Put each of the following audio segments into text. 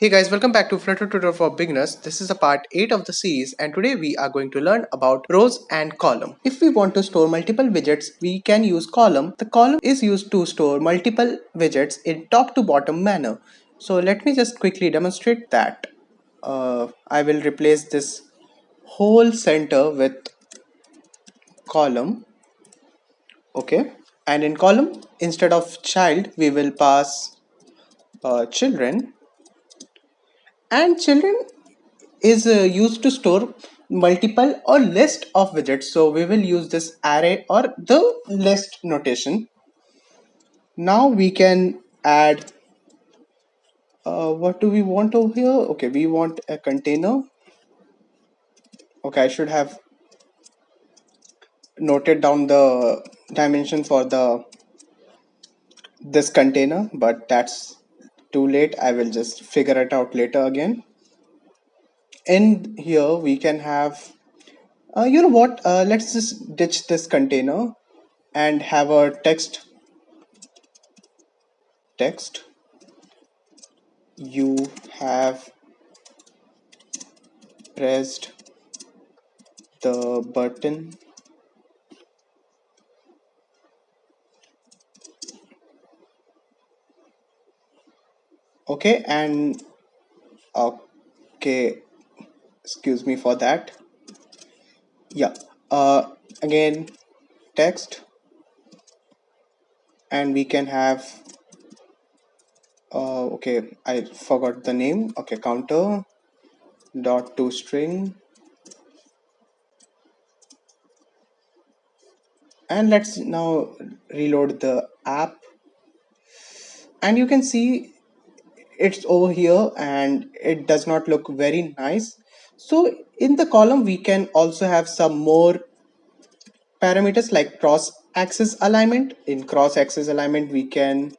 Hey guys, welcome back to Flutter Tutor for Beginners. This is a part 8 of the series and today we are going to learn about rows and column. If we want to store multiple widgets, we can use column. The column is used to store multiple widgets in top to bottom manner. So let me just quickly demonstrate that. I will replace this whole center with column. Okay. And in column, instead of child, we will pass children. And children is used to store multiple or list of widgets, so we will use this array or the list notation. Now we can add what do we want over here? Okay, we want a container. Okay, I should have noted down the dimension for the this container, but that's too late. I will just figure it out later again. In here we can have you know what, let's just ditch this container and have a text. You have pressed the button. Okay, and okay, excuse me for that. Yeah, again text, and we can have okay, I forgot the name. Okay, counter dot to string, and let's now reload the app, and you can see it's over here and it does not look very nice. So in the column we can also have some more parameters like cross axis alignment. In cross axis alignment we can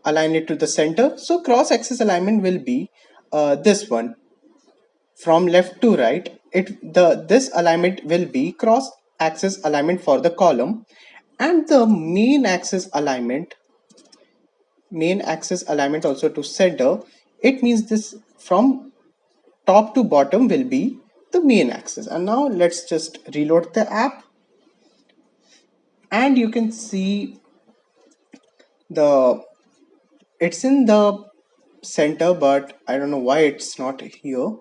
align it to the center. So cross axis alignment will be this one from left to right. This alignment will be cross axis alignment for the column, and the main axis alignment also to center. It means this from top to bottom will be the main axis. And now let's just reload the app, and you can see the it's in the center, but I don't know why it's not here.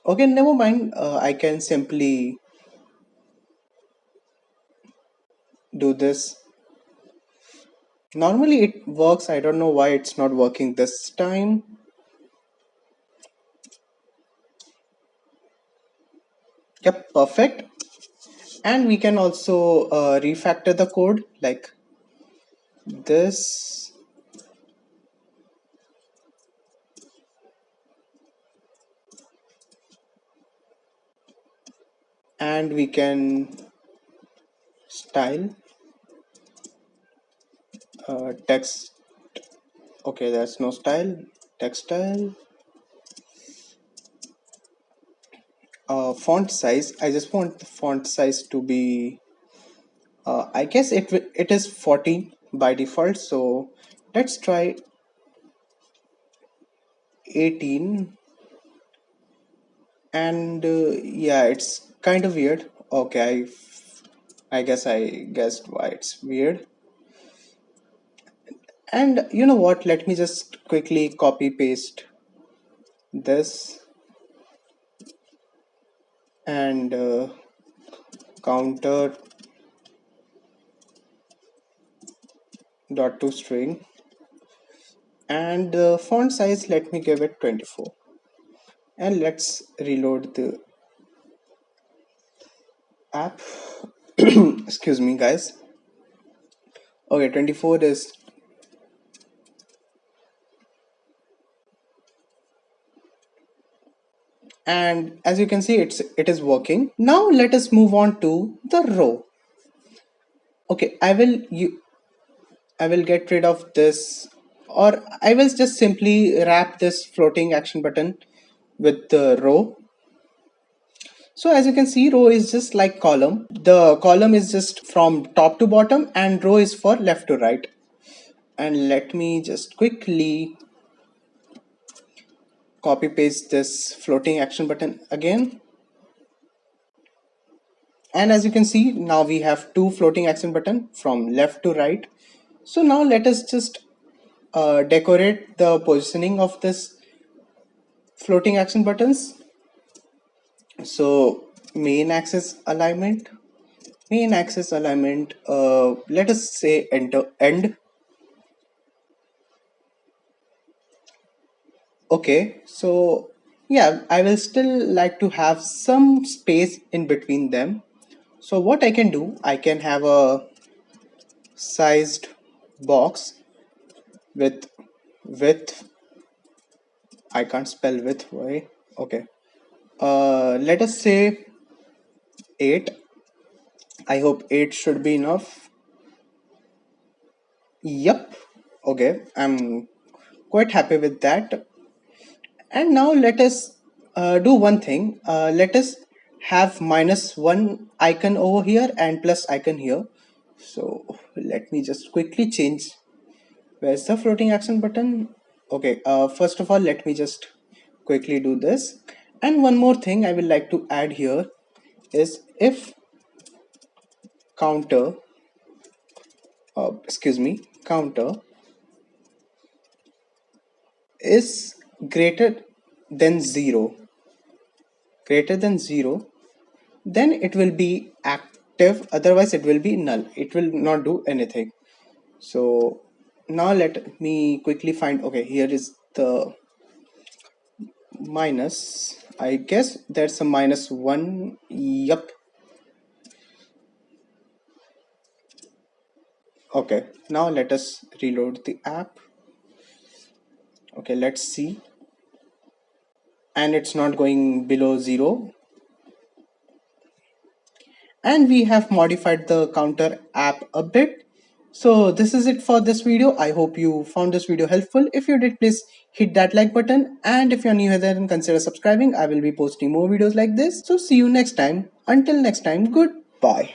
Okay, never mind. I can simply do this. Normally it works. I don't know why it's not working this time. Yep, perfect. And we can also refactor the code like this. And we can style text. Okay, there's no style. Text style. Font size. I just want the font size to be I guess it is 14 by default, so let's try 18. And yeah, it's kind of weird. Okay, I guess I guessed why it's weird. And you know what, let me just quickly copy paste this and counter dot to string, and the font size, let me give it 24, and let's reload the app. Excuse me guys. Okay, 24 is and as you can see it is working. Now let us move on to the row. Okay, I will get rid of this, or I will just simply wrap this floating action button with the row. So as you can see, row is just like column. The column is just from top to bottom and row is for left to right. And let me just quickly copy paste this floating action button again. And as you can see, now we have two floating action button from left to right. So now let us just decorate the positioning of this floating action buttons. So main axis alignment, let us say enter end. Okay, so yeah, I will still like to have some space in between them. So what I can do, I can have a sized box with width. I can't spell width, right? Okay. Let us say 8. I hope 8 should be enough. Yep. Okay, I'm quite happy with that. And now let us do one thing. Let us have -1 icon over here and plus icon here. So let me just quickly change. Where's the floating action button? Okay, first of all, let me just quickly do this. And one more thing I will like to add here is if counter, counter is greater than 0, greater than 0, then it will be active, otherwise it will be null, it will not do anything. So now let me quickly find, okay, here is the minus, I guess that's a -1. Yep. Okay, now let us reload the app. Okay, let's see. And it's not going below 0. And we have modified the counter app a bit. So this is it for this video. I hope you found this video helpful. If you did, please hit that like button. And if you're new here, then consider subscribing. I will be posting more videos like this. So see you next time. Until next time, goodbye.